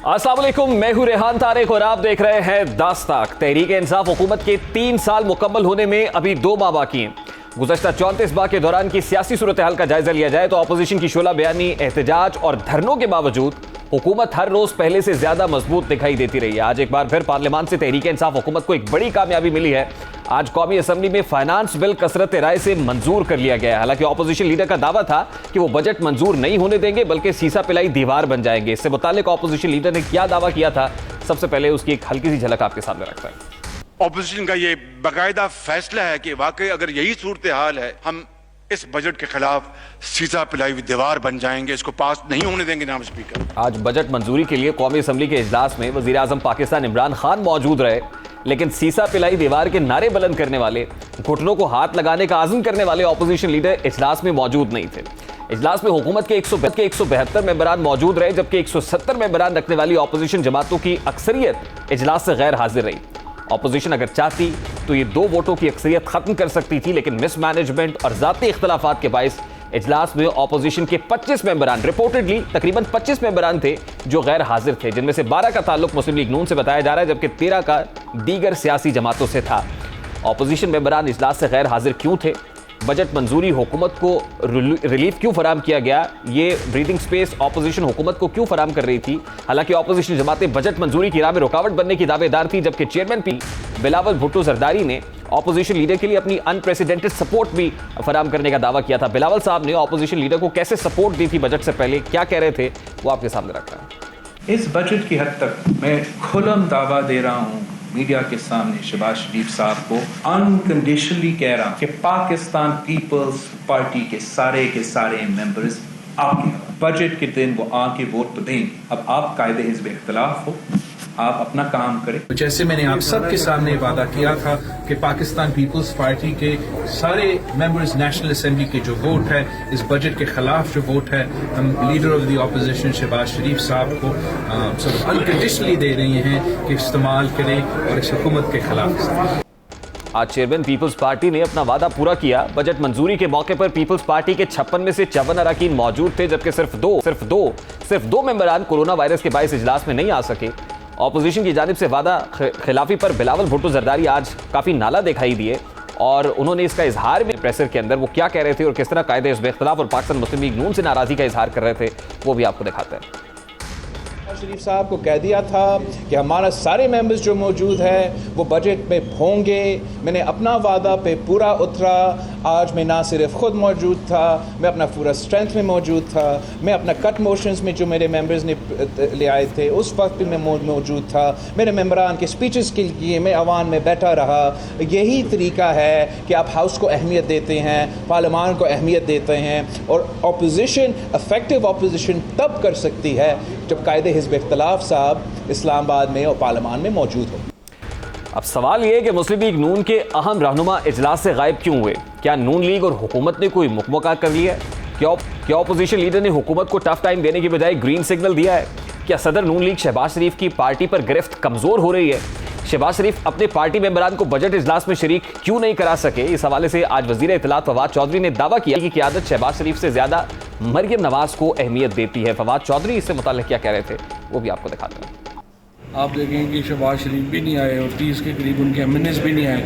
अस्सलाम वालेकुम, मैं हूं रेहान तारिक और आप देख रहे हैं दास्ताक। तहरीक-ए-इंसाफ हुकूमत के 3 साल मुकम्मल होने में अभी 2 माह बाकी हैं। गुज़श्ता 34 माह के दौरान की सियासी सूरत हाल का जायजा लिया जाए तो अपोजिशन की शोला बयानी, एहतजाज और धरनों के बावजूद हुकूमत हर रोज पहले से ज्यादा मजबूत दिखाई देती रही है। आज एक बार फिर पार्लियामान से तहरीक-ए-इंसाफ हुकूमत को एक बड़ी कामयाबी मिली है। आज कौमी असम्बली में फाइनेंस बिल कसरत राय से मंजूर कर लिया गया है। हालांकि ऑपोजिशन लीडर का दावा था कि वो बजट मंजूर नहीं होने देंगे बल्कि सीसा पिलाई दीवार बन जाएंगे। इससे मुताल्लिक ऑपोजिशन लीडर ने क्या दावा किया था, सबसे पहले उसकी एक हल्की सी झलक आपके सामने रखता है। ऑपोजिशन का ये बाकायदा फैसला है कि वाकई अगर यही सूरत हाल है, हम इस बजट के खिलाफ सीसा पिलाई हुई दीवार बन जाएंगे, इसको पास नहीं होने देंगे। जनाब स्पीकर, आज बजट मंजूरी के लिए कौमी असम्बली के इजलास में वजीर आजम पाकिस्तान इमरान खान मौजूद रहे, लेकिन सीसा पिलाई दीवार के नारे बुलंद करने वाले, घुटनों को हाथ लगाने का आज़म करने वाले ऑपोजिशन लीडर इजलास में मौजूद नहीं थे। इजलास में हुकूमत के 172 मेंबरान मौजूद रहे, जबकि 170 मेंबरान रखने वाली ऑपोजिशन जमातों की अक्सरियत इजलास से गैर हाजिर रही। ऑपोजिशन अगर चाहती तो ये 2 वोटों की अक्सरियत खत्म कर सकती थी, लेकिन मिसमैनेजमेंट और ज़ाती इख्तलाफात के बायस इजलास में ऑपोजिशन के 25 मेंबरान, रिपोर्टेडली तकरीबन 25 मेंबरान थे जो गैर हाजिर थे, जिनमें से 12 का ताल्लुक मुस्लिम लीग नून से बताया जा रहा है, जबकि 13 का दीगर सियासी जमातों से था। ऑपोजिशन मेंबरान इजलास से गैर हाजिर क्यों थे? बजट मंजूरी हुकूमत को रिलीफ क्यों फराम किया गया? ये ब्रीदिंग स्पेस ऑपोजिशन हुकूमत को क्यों फराम कर रही थी? हालांकि ऑपोजिशन जमातें बजट मंजूरी की राह में रुकावट बनने की दावेदार थी, जबकि चेयरमैन पी बिलावल भुट्टो जरदारी ने ऑपोजिशन लीडर के लिए अपनी अनप्रेसिडेंटेड सपोर्ट भी फराम करने का दावा किया था। बिलावल साहब ने ऑपोजिशन लीडर को कैसे सपोर्ट दी थी बजट से पहले, क्या कह रहे थे, वो आपके सामने रखा है। इस बजट की हद तक मैं खुल्लम दावा दे रहा हूँ मीडिया के सामने, शहबाज शरीफ साहब को अनकंडीशनली कह रहा हूँ कि पाकिस्तान पीपल्स पार्टी के सारे मेंबर्स आपके बजट के दिन वो आके वोट तो दें। अब आप कायदे हिज़्ब इख्तिलाफ हो, आप अपना काम करें। जैसे मैंने आप सबके सामने वादा किया था कि पाकिस्तान पीपल्स पार्टी के सारे मेंबर्स नेशनल असेंबली के जो वोट है, इस बजट के खिलाफ जो वोट है, हम leader of the opposition Shahbaz Sharif साहब को अनकंडीशनली दे रही हैं कि इस्तेमाल करें और इस हुकूमत के खिलाफ। आज चेयरमैन पीपल्स पार्टी ने अपना वादा पूरा किया। बजट मंजूरी के मौके पर पीपल्स पार्टी के 56 में से 54 अरकान मौजूद थे, जबकि सिर्फ दो मेंबरान कोरोना वायरस के बायस इजलास में नहीं आ सके। ऑपोजिशन की जानिब से वादा खिलाफी पर बिलावल भुट्टो जरदारी आज काफ़ी नाला दिखाई दिए और उन्होंने इसका इजहार भी प्रेसर के अंदर, वो क्या कह रहे थे और किस तरह कायदे हिज़्ब इख्तिलाफ और पाकिस्तान मुस्लिम लीग नून से नाराज़गी का इजहार कर रहे थे, वो भी आपको दिखाते हैं। शरीफ साहब को कह दिया था कि हमारा सारे मेंबर्स जो मौजूद हैं वो बजट में होंगे। मैंने अपना वादा पे पूरा उतरा। आज मैं ना सिर्फ खुद मौजूद था, मैं अपना पूरा स्ट्रेंथ में मौजूद था। मैं अपना कट मोशंस में जो मेरे मेंबर्स ने ले आए थे उस वक्त भी मैं मौजूद था। मेरे मेंबरान के स्पीचेस के लिए मैं अवान में बैठा रहा। यही तरीका है कि आप हाउस को अहमियत देते हैं, पार्लियामान को अहमियत देते हैं, और अपोजिशन, इफेक्टिव अपोजिशन तब कर सकती है जब कायदे हिज़्ब इख्तिलाफ साहब इस्लामाबाद में और पार्लियामान में मौजूद हो। अब सवाल यह है कि मुस्लिम लीग नून के अहम रहनुमा इजलास से गायब क्यों हुए? क्या नून लीग और हुकूमत ने कोई मुकमका कर लिया है? क्या ऑपोजिशन लीडर ने हुकूमत को टफ टाइम देने की बजाय ग्रीन सिग्नल दिया है? क्या सदर नून लीग शहबाज शरीफ की पार्टी पर गिरफ्त कमजोर हो रही है? शहबाज शरीफ अपने पार्टी मेंबरान को बजट इजलास में शरीक क्यों नहीं करा सके? इस हवाले से आज वजीर इत्तलात फवाद चौधरी ने दावा किया कि क़यादत शहबाज शरीफ से ज्यादा मरियम नवाज को अहमियत देती है। फवाद चौधरी इससे मुताल्लिक क्या कह रहे थे, वो भी आपको दिखाते हैं। आप देखें कि शहबाज शरीफ भी नहीं आए और 30 के करीब उनके एमएनएस भी नहीं आए,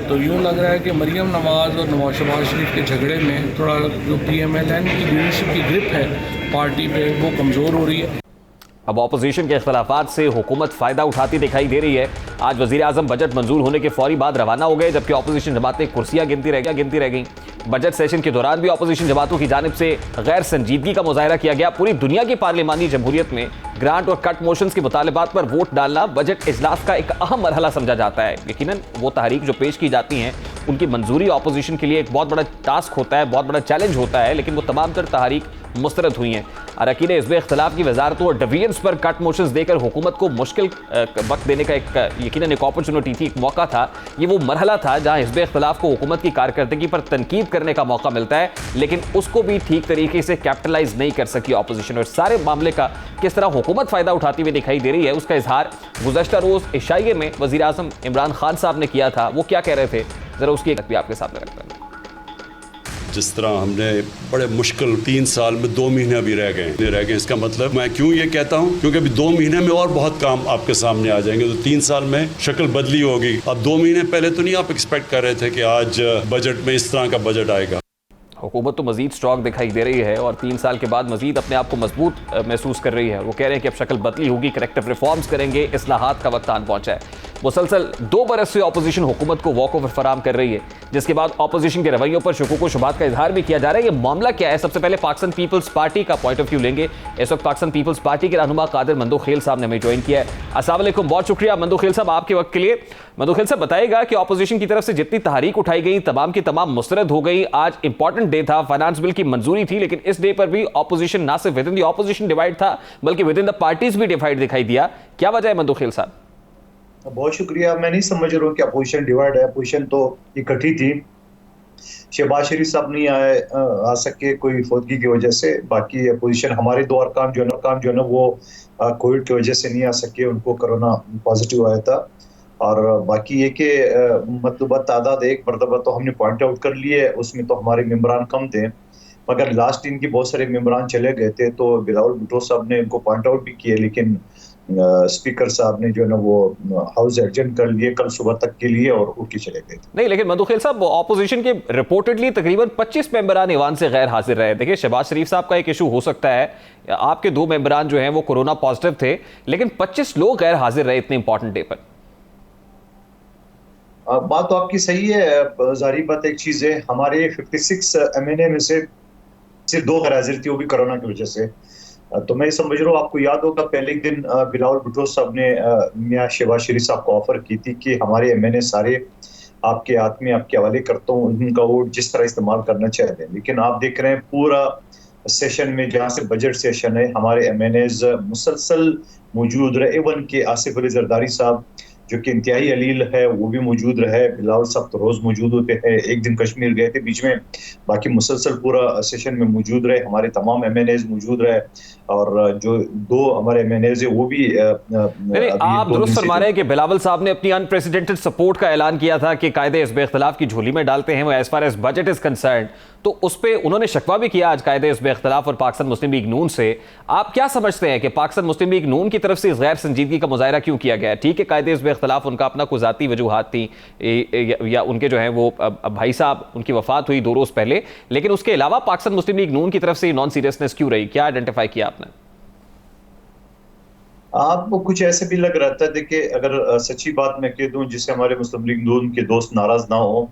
तो यूँ लग रहा है कि मरियम नवाज़ और शहबाज शरीफ के झगड़े में थोड़ा जो PMLN की लीडरशिप की ग्रिप है पार्टी पे वो कमज़ोर हो रही है। अब ऑपोजिशन के इख्तलाफात से हुकूमत फ़ायदा उठाती दिखाई दे रही है। आज वज़ीर आज़म बजट मंजूर होने के फौरी बाद रवाना हो गए, जबकि ऑपोजिशन जमातें कुर्सियां गिनती रह गईं। बजट सेशन के दौरान भी ऑपोजिशन जमातों की जानिब से गैर संजीदगी का मुजाहरा किया गया। पूरी दुनिया की पार्लियामानी जमहूरियत में ग्रांट और कट मोशंस के मुतालबात पर वोट डालना बजट इजलास का एक अहम मरहला समझा जाता है। यकीनन वो तहरीक जो पेश की जाती हैं उनकी मंजूरी ऑपोजिशन के लिए एक बहुत बड़ा टास्क होता है, बहुत बड़ा चैलेंज होता है, लेकिन वो तमाम तर तहरीक मुस्तरद हुई हैं। अरकान हिज़्ब इख्तिलाफ की वजारतों और डिवीजन्स पर कट मोशंस देकर हुकूमत को मुश्किल वक्त देने का यकीनन एक अपॉर्चुनिटी थी, एक मौका था। ये वो मरहला था जहाँ हिज़्ब इख्तिलाफ को हुकूमत की कारकर्दगी पर तनकीद करने का मौका मिलता है, लेकिन उसको भी ठीक तरीके से कैपिटलाइज नहीं कर सकी ऑपोजिशन। और सारे मामले का किस तरह हुकूमत फ़ायदा उठाती हुई दिखाई दे रही है, उसका इजहार गुज़श्ता रोज़ इशाइये में वज़ीर आज़म इमरान खान साहब ने किया था। वो क्या कह रहे थे, ज़रा उसकी एक भी आपके सामने रखते हैं। जिस तरह हमने बड़े मुश्किल 3 साल में 2 महीने भी रह गए। इसका मतलब मैं क्यों ये कहता हूँ, क्योंकि अभी 2 महीने में और बहुत काम आपके सामने आ जाएंगे। तो 3 साल में शक्ल बदली होगी। अब 2 महीने पहले तो नहीं आप एक्सपेक्ट कर रहे थे कि आज बजट में इस तरह का बजट आएगा। हुकूमत तो मजीद स्ट्रॉन्ग दिखाई दे रही है और 3 साल के बाद मजीद अपने आप को मजबूत महसूस कर रही है। वो कह रहे हैं कि अब शक्ल बदली होगी, करेक्टिव रिफॉर्म्स करेंगे, इस्लाहात का वक्त आन पहुंचा है। मुसलसल 2 बरस से ऑपोजिशन हुकूमत को वॉक ओवर फराम कर रही है, जिसके बाद ऑपोजिशन के रवैयों पर शुकूक व शुबात का इजहार भी किया जा रहा है। ये मामला क्या है? सबसे पहले पाकिस्तान पीपल्स पार्टी का पॉइंट ऑफ व्यू लेंगे। इस वक्त पाकिस्तान पीपल्स पार्टी के रहनुमा कादिर मंदोखेल साहब ने हमें ज्वाइन किया है। अस्सलाम वालेकुम, बहुत शुक्रिया मंदोखेल साहब आपके वक्त के लिए। मंदोखेल साहब बताइएगा कि ऑपोजिशन की तरफ से जितनी तहरीक उठाई गई तमाम की तमाम मुस्तरद हो गई। आज इंपॉर्टेंट डे था, फाइनेंस बिल की मंजूरी थी, लेकिन इस डे पर भी ऑपोजिशन ना सिर्फ with in the opposition divide था बल्कि विद इन द पार्टीज भी डिवाइड दिखाई दिया। क्या वजह है मंदोखेल साहब? बहुत शुक्रिया। मैं नहीं समझ रहा हूँ कि अपोजिशन डिवाइड है। अपोजिशन तो इकट्ठी थी। शहबाज शरीफ साहब नहीं आ सके कोई फौतगी की वजह से। बाकी अपोजिशन हमारे 2 अरकान जो है ना वो कोविड की वजह से नहीं आ सके, उनको कोरोना पॉजिटिव आया था। और बाकी ये कि मतलूबा तादाद एक मरतबा तो हमने पॉइंट आउट कर लिए, उसमें तो हमारे मेम्बरान कम थे, मगर लास्ट दिन के बहुत सारे मेम्बरान चले गए थे। तो बिलावल भुट्टो साहब ने उनको पॉइंट आउट भी किए, लेकिन स्पीकर साहब ने जो है ना वो हाउस एडजर्न कर लिए कल सुबह तक के लिए और उठ के चले गए थे। नहीं, लेकिन मंदोखेल साहब ऑपोजिशन के रिपोर्टेडली तकरीबन 25 मेंबरान ईवान से गैर हाजिर रहे। देखिए शहबाज शरीफ साहब का एक इशू हो सकता है, आपके 2 मेंबरान जो हैं वो कोरोना पॉजिटिव थे, लेकिन 25 लोग गैर हाजिर रहे इतने इंपॉर्टेंट डे पर। बात तो आपकी सही है। जारी बात एक चीज है, हमारे 56 MNA में से सिर्फ 2 गैर हाजिर थी, वो भी कोरोना की वजह से। तो मैं समझ रहा हूँ, आपको याद होगा पहले दिन बिलावल भुट्टो साहब ने मियां शहबाज शरीफ साहब को ऑफर की थी कि हमारे MNA सारे आपके हाथ में आपके हवाले करता हूँ, उनका वोट जिस तरह इस्तेमाल करना चाहते हैं। लेकिन आप देख रहे हैं पूरा सेशन में, जहाँ से बजट सेशन है, हमारे MNAs मुसलसल मौजूद रहे। इवन के आसिफ अली जरदारी साहब जो कि इंतहाई अलील है वो भी मौजूद रहे। बिलावल साहब तो रोज मौजूद होते हैं, एक दिन कश्मीर गए थे बीच में, बाकी मुसलसल पूरा सेशन में मौजूद रहे। हमारे तमाम MNAs मौजूद रहे और जो 2 हमारे MNAs है वो भी आप दुरुस्त फरमा रहे हैं कि बिलावल साहब ने अपनी अनप्रेसिडेंटेड सपोर्ट का ऐलान किया था कि कायदे हिज़्ब इख्तिलाफ की झोली में डालते हैं वो as far as budget is concern. तो उस पर उन्होंने शिकवा भी किया आज कायदे हिज़्ब इख्तिलाफ और पाकिस्तान मुस्लिम लीग नून से। आप क्या समझते हैं कि पाकिस्तान मुस्लिम लीग नून की तरफ से इस गैर संजीदगी का मुजाहरा क्यों किया गया? ठीक है, कायदे हिज़्ब इख्तिलाफ उनका अपना कोई ज़ाती वजूहात थी या उनके जो है वो भाई साहब उनकी वफात हुई 2 रोज़ पहले, लेकिन उसके अलावा पाकिस्तान मुस्लिम लीग नून की तरफ से नॉन सीरियसनेस क्यों रही? क्या आइडेंटिफाई किया आपने? आपको कुछ ऐसे भी लग रहा था। देखिए, अगर सच्ची बात मैं कह दूं, जिससे हमारे मुस्लिम लीग नून के दोस्त नाराज ना हो,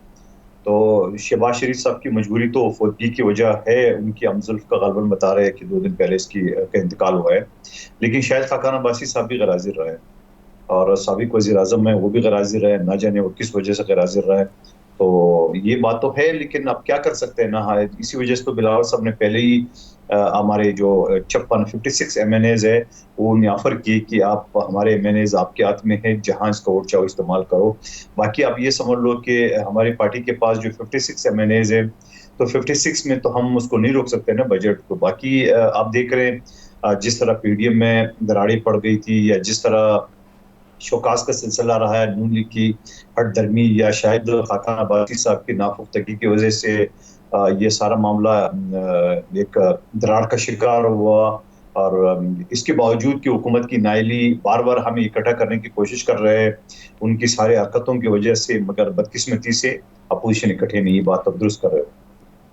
तो शहबाज शरीफ साहब की मजबूरी तो फौतगी की वजह है। उनकी हमजुल्फ का गलबन बता रहे हैं कि 2 दिन पहले इसकी का इंतकाल हुआ है। लेकिन शायद खाकान अब्बासी साहब भी गैर हाजिर रहे और साबिक वज़ीर आज़म है वो भी गैर हाजिर रहे, ना जाने वो किस वजह से गैर हाजिर रहे। तो ये बात तो है, लेकिन अब क्या कर सकते हैं ना। इसी वजह से तो बिलावल साहब ने पहले ही हमारे जो 56 MNAs है वो उन्हें ऑफर की कि आप हमारे MNAs आपके हाथ में है, जहां इसका वोट चाहो इस्तेमाल करो। बाकी आप ये समझ लो कि हमारी पार्टी के पास जो 56 MNAs है, तो 56 में तो हम उसको नहीं रोक सकते ना बजट को। बाकी आप देख रहे हैं जिस तरह PDM में दरारें पड़ गई थी, या जिस तरह शोकास का सिलसिला रहा है नून लीग की हट दरमी, या शायद खाकान अब्बासी साहब की नापुख्तगी की वजह से ये सारा मामला एक दरार का शिकार हुआ। और इसके बावजूद कि हुकूमत की नाइली बार बार हमें इकट्ठा करने की कोशिश कर रहे हैं उनकी सारे हरकतों की वजह से, मगर बदकिस्मती से अपोजिशन इकट्ठे नहीं। बात अब दुरुस्त कर रहे हो।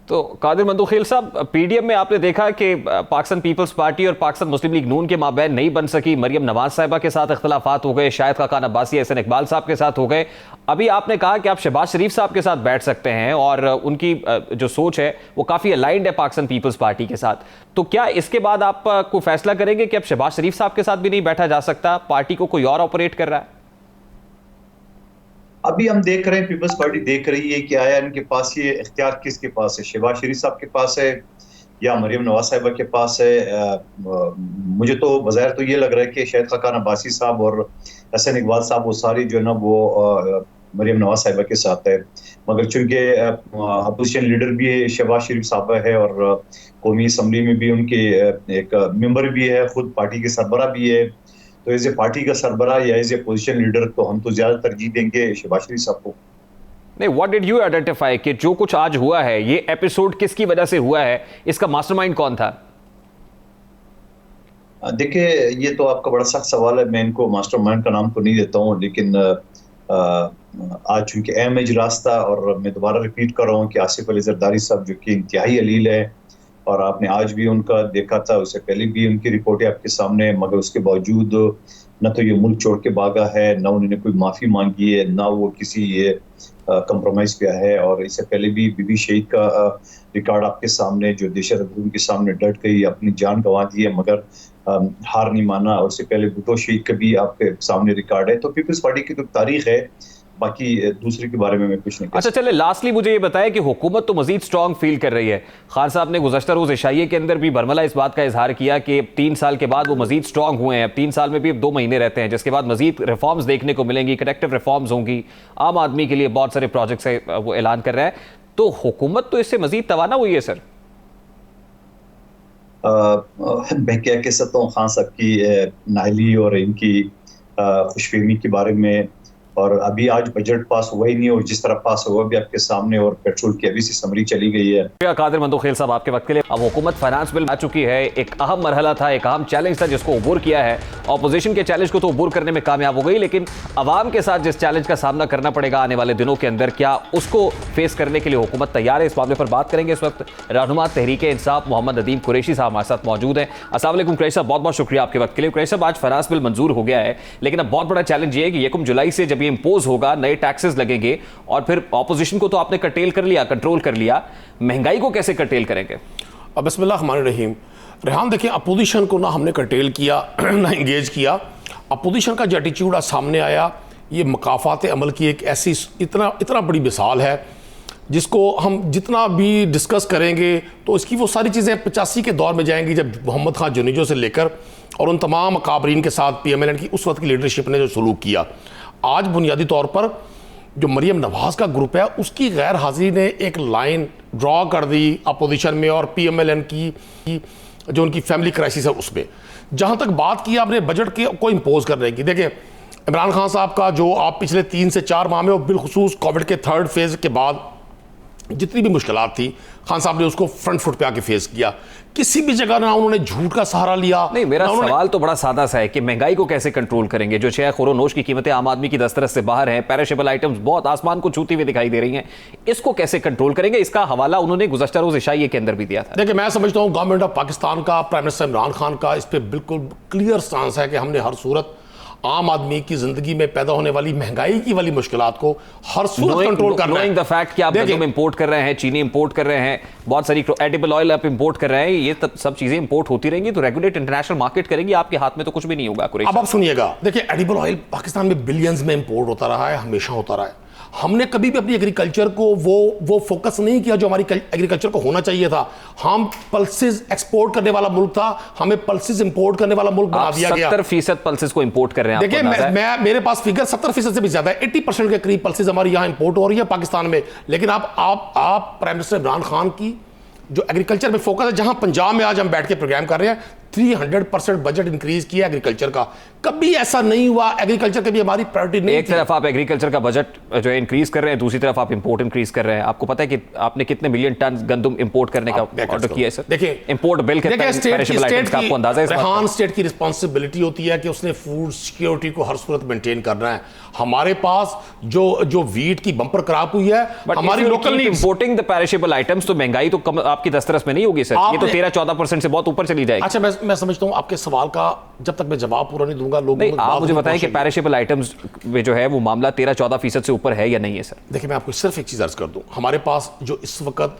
तो कादिर मंदोखेल साहब, PDM में आपने देखा कि पाकिस्तान पीपल्स पार्टी और पाकिस्तान मुस्लिम लीग नून के माबैन नहीं बन सकी। मरियम नवाज साहिबा के साथ इख्तलाफात हो गए, शायद खाकान अब्बासी एहसन इकबाल साहब के साथ हो गए। अभी आपने कहा कि आप शहबाज शरीफ साहब के साथ बैठ सकते हैं और उनकी जो सोच है वो काफ़ी अलाइंड है पाकिस्तान पीपल्स पार्टी के साथ। तो क्या इसके बाद आप कोई फैसला करेंगे कि अब शहबाज शरीफ साहब के साथ भी नहीं बैठा जा सकता, पार्टी को कोई और ऑपरेट कर रहा है? अभी हम देख रहे हैं, पीपल्स पार्टी देख रही है कि आया इनके पास ये इख्तियार किसके पास है, शहबाज शरीफ साहब के पास है या मरियम नवाज साहिबा के पास है। मुझे तो बज़ाहिर तो ये लग रहा है कि शायद खाकान अब्बासी साहब और एहसन इकबाल साहब वो सारी जो है ना वो मरियम नवाज साहिबा के साथ है। मगर चूंकि अपोजिशन लीडर भी शहबाज शरीफ साहबा है और कौमी असम्बली में भी उनके एक मेंबर भी है, खुद पार्टी के सरबरा भी है, तो एज ए पार्टी का सरबरा या एज ए पोजीशन लीडर तो हम तो ज्यादा तरजीह देंगे शहबाज शरीफ साहब को। नहीं, व्हाट डिड यू आइडेंटिफाई कि जो कुछ आज हुआ है ये एपिसोड किसकी वजह से हुआ है, इसका मास्टरमाइंड कौन था? देखिए, ये तो आपका बड़ा सख्त सवाल है, मैं इनको मास्टरमाइंड का नाम तो नहीं देता हूँ, लेकिन आज चूंकि अहम इजलास था और मैं दोबारा रिपीट कर रहा हूँ कि आसिफ अली जरदारी साहब जो कि इंतहाई अलील है और आपने आज भी उनका देखा था, उससे पहले भी उनकी रिपोर्टें आपके सामने, मगर उसके बावजूद न तो ये मुल्क छोड़ के भागा है, न उन्होंने कोई माफ़ी मांगी है, ना वो किसी ये कंप्रोमाइज़ पे है। और इससे पहले भी बीबी शहीद का रिकॉर्ड आपके सामने, जो दहशत के सामने डट गई, अपनी जान गंवा दी है मगर हार नहीं माना। और उससे पहले भुट्टो शहीद का भी आपके सामने रिकॉर्ड है। तो पीपल्स पार्टी की तो तारीख है, बाकी दूसरे के बारे में मैं कुछ नहीं अच्छा चले, लास्टली मुझे ये बताया कि हुकूमत तो मजीद स्ट्रांग फील कर रही है। खान साहब ने गुज़श्ता रोज़ इशाइये के अंदर भी बरमला इस बात का इजहार किया कि 3 साल के बाद वो मजीद स्ट्रांग हुए हैं। अब 3 साल में भी अब 2 महीने रहते हैं, जिसके बाद मजीद रिफॉर्म्स देखने को मिलेंगी, कनेक्टिव रिफॉर्म्स होंगी, आम आदमी के लिए बहुत सारे प्रोजेक्ट्स है वो ऐलान कर रहा है। तो हुकूमत तो इससे मजीद तवाना हुई है सर। मैं क्या कह सकता हूँ खान साहब की नाहली और इनकी खुशफहमी के बारे में। और अभी आज बजट पास हुआ ही नहीं, और जिस तरह पास हुआ भी आपके सामने, और पेट्रोल की अभी से समरी चली गई है। कादिर मंदोखेल साहब आपके वक्त के लिए। अब हुकूमत फाइनेंस बिल आ चुकी है, एक अहम मरहला था, एक अहम चैलेंज था जिसको अबूर किया है। ऑपोजिशन के चैलेंज को तो अबूर करने में कामयाब हो गई, लेकिन अवाम के साथ जिस चैलेंज का सामना करना पड़ेगा आने वाले दिनों के अंदर, क्या उसको फेस करने के लिए हुकूमत तैयार है? इस मामले पर बात करेंगे। इस वक्त रहनुमा तहरीक इंसाफ मोहम्मद नदीम कुरैशी साहब हमारे साथ मौजूद हैं। अस्सलाम वालेकुम कुरैशी साहब, बहुत बहुत शुक्रिया आपके वक्त के लिए। कुरैशी साहब, आज फाइनेंस बिल मंजूर हो गया है, लेकिन अब बहुत बड़ा चैलेंज ये है कि 1 जुलाई से जब ये इंपोज होगा, नए टैक्सेस लगेंगे, और फिर ऑपोजिशन को तो आपने कर्टेल कर लिया, कंट्रोल कर लिया, महंगाई को कैसे कर्टेल करेंगे? अब बिस्मिल्लाहिर्रहमानिर्रहीम। रेहान, देखिए, अपोजिशन को ना हमने कर्टेल किया ना इंगेज किया। अपोजिशन का जो एटीट्यूड आज सामने आया, ये मकाफात अमल की एक ऐसी इतना बड़ी मिसाल है जिसको हम जितना भी डिस्कस करेंगे तो इसकी वो सारी चीज़ें 85 के दौर में जाएंगी, जब मोहम्मद खान जुनीजो से लेकर और उन तमाम अकाबरीन के साथ PMLN की उस वक्त की लीडरशिप ने जो सलूक किया। आज बुनियादी तौर पर जो मरियम नवाज़ का ग्रुप है, उसकी गैर हाजिरी ने एक लाइन ड्रॉ कर दी अपोजिशन में और PMLN की जो उनकी फैमिली क्राइसिस है उसमें। जहाँ तक बात की आपने बजट के को इम्पोज करने की, देखिए इमरान खान साहब का जो आप पिछले 3 से 4 माह में और बिलखुसूस कोविड के 3rd फेज़ के बाद जितनी भी मुश्किलात थी, खान साहब ने उसको फ्रंट फुट पे आके फेस किया। किसी भी जगह ना उन्होंने झूठ का सहारा लिया। नहीं, मेरा सवाल तो बड़ा सादा सा है कि महंगाई को कैसे कंट्रोल करेंगे? जो शेख और नोश की कीमतें आम आदमी की दस्तरस से बाहर हैं, पेरिशेबल आइटम्स बहुत आसमान को छूती हुई दिखाई दे रही हैं, इसको कैसे कंट्रोल करेंगे? इसका हवाला उन्होंने गुज़श्ता रोज़ इशाइये के अंदर भी दिया था। देखिए, मैं समझता हूँ गवर्नमेंट ऑफ पाकिस्तान का, प्राइम मिनिस्टर इमरान खान का इस पर बिल्कुल क्लियर स्टांस है कि हमने हर सूरत आम आदमी की जिंदगी में पैदा होने वाली महंगाई की वाली मुश्किलात को हर सूरत कंट्रोल करना है। द फैक्ट कि आप गंदम इंपोर्ट कर रहे हैं, चीनी इंपोर्ट कर रहे हैं, बहुत सारी एडिबल ऑयल आप इंपोर्ट कर रहे हैं, ये सब चीजें इंपोर्ट होती रहेंगी तो रेगुलेट इंटरनेशनल मार्केट करेंगी, आपके हाथ में तो कुछ भी नहीं होगा। अब आप सुनिएगा, देखिए एडिबल ऑयल पाकिस्तान में बिलियंस में इंपोर्ट होता रहा है, हमेशा होता रहा है। हमने कभी भी अपनी एग्रीकल्चर को वो फोकस नहीं किया जो हमारी एग्रीकल्चर को होना चाहिए था। हम पल्सेस एक्सपोर्ट करने वाला मुल्क था, हमें पल्सेस इंपोर्ट करने वाला मुल्क बना दिया गया। 70% पल्सेस को इंपोर्ट कर रहे हैं। देखिए, मैं मेरे पास फिगर 70% से भी ज्यादा है, 80% के करीब पल्सेस हमारी यहाँ इंपोर्ट हो रही है पाकिस्तान में। लेकिन आप प्राइम मिनिस्टर इमरान खान की जो एग्रीकल्चर में फोकस है, जहां पंजाब में आज हम बैठ के प्रोग्राम कर रहे हैं, 300% बजट इंक्रीज किया एग्रीकल्चर का। कभी ऐसा नहीं हुआ, एग्रीकल्चर कभी हमारी प्रायोरिटी नहीं। एक तरफ आप एग्रीकल्चर का बजट जो है इंक्रीज कर रहे हैं, दूसरी तरफ आप इंपोर्ट इंक्रीज कर रहे हैं। आपको पता है कि आपने कितने मिलियन टन गंदम इंपोर्ट करने का ऑर्डर किया है सर? देखिए, इंपोर्ट बिल के आपको अंदाजा है? रेहान, स्टेट की रिस्पॉन्सिबिलिटी होती है कि उसने फूड सिक्योरिटी को हर सूरत मेंटेन करना है। हमारे पास जो वीट की बम्पर क्रॉप हुई है, हमारी local importing the perishable items, तो महंगाई तो कम आपकी दस्तरस में नहीं होगी सर, ये तो 13-14% से बहुत ऊपर चली जाएगी। अच्छा, मैं समझता हूं आपके सवाल का जब तक मैं जवाब पूरा नहीं दूंगा, लोग आप मुझे बताएं कि पेरिशेबल आइटम्स में जो है वो मामला 13-14% से ऊपर है या नहीं है सर? देखिए, मैं आपको सिर्फ एक चीज अर्ज कर दूं, हमारे पास जो इस वक्त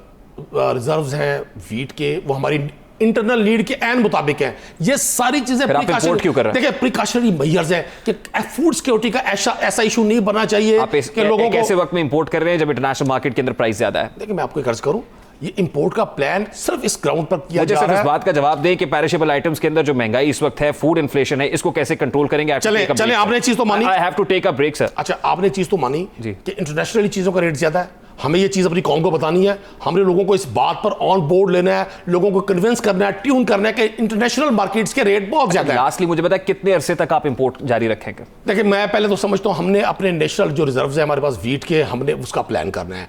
रिजर्व्स हैं वीट के, वो हमारी इंटरनल नीड के एन मुताबिक है। ये सारी चीजें देखिए प्रिकॉशनरी मेजर्स हैं कि फूड सिक्योरिटी का ऐसा इशू नहीं बनना चाहिए कि लोगों को कैसे वक्त में इंपोर्ट कर रहे हैं जब इंटरनेशनल मार्केट के अंदर प्राइस ज्यादा है। देखिए, मैं आपको एक अर्ज करूं, ये इंपोर्ट का प्लान सिर्फ इस ग्राउंड पर किया जा रहा है। इस बात का जवाब दें कि पेरिशेबल आइटम्स के अंदर जो महंगाई इस वक्त है, फूड इन्फ्लेशन है, इसको कैसे कंट्रोल करेंगे? चले आपने चीज तो मानी। I have to take a break sir. अच्छा, आपने चीज तो मानी कि इंटरनेशनली चीजों का रेट ज्यादा है। हमें ये चीज़ अपनी कौम को बतानी है, हमने लोगों को इस बात पर ऑन बोर्ड लेना है, लोगों को कन्विंस करना है, ट्यून करना है कि इंटरनेशनल मार्केट्स के रेट बहुत ज़्यादा है। लास्टली मुझे बताया कितने अरसे तक आप इंपोर्ट जारी रखेंगे? देखिए, मैं पहले तो समझता हूँ हमने अपने नेशनल जो रिजर्व्स है हमारे पास वीट के, हमने उसका प्लान करना है।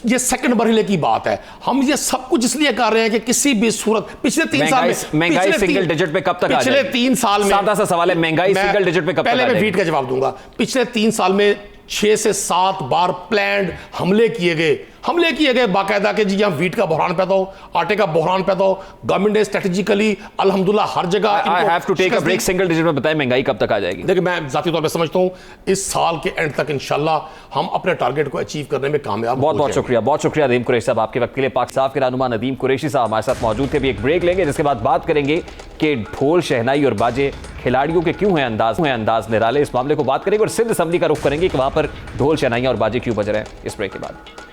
ये सेकंड मरहले की बात है। हम ये सब कुछ इसलिए कर रहे हैं कि किसी भी सूरत पिछले 3 साल में महंगाई सिंगल डिजिट पे कब तक आ जाएगी? पिछले 3 साल में, सादा सा सवाल है, महंगाई सिंगल डिजिट पे कब तक आ जाएगी? पहले मैं वीट का जवाब दूंगा। पिछले 3 साल में 6 से 7 बार प्लान्ड हमले किए गए बाकायदा के जी, यहाँ वीट का बहरान पैदा हो, आटे का बहरान पैदा हो। गवर्नमेंट ने स्ट्रेटेजिकली अल्हम्दुलिल्लाह हर जगह I have to take a break. Single digit में बताएं महंगाई कब तक आ जाएगी? देखिए, मैं जाती तौर पे समझता हूँ इस साल के एंड तक इंशाल्लाह हम अपने टारगेट को अचीव करने में कामयाब। बहुत शुक्रिया नदीम कुरैशी साहब आपके वक्त के लिए। पाक साहब के रहनुमा नदीम कुरैशी साहब हमारे साथ मौजूद थे। भी एक ब्रेक लेंगे, जिसके बाद बात करेंगे कि ढोल, शहनाई और बाजे खिलाड़ियों के क्यों हैं अंदाज निराले। इस मामले को बात करेंगे और सिंध असेंबली का रुख करेंगे कि वहां पर ढोल, शहनाइयां और बाजे क्यों बज रहे हैं। इस ब्रेक के बाद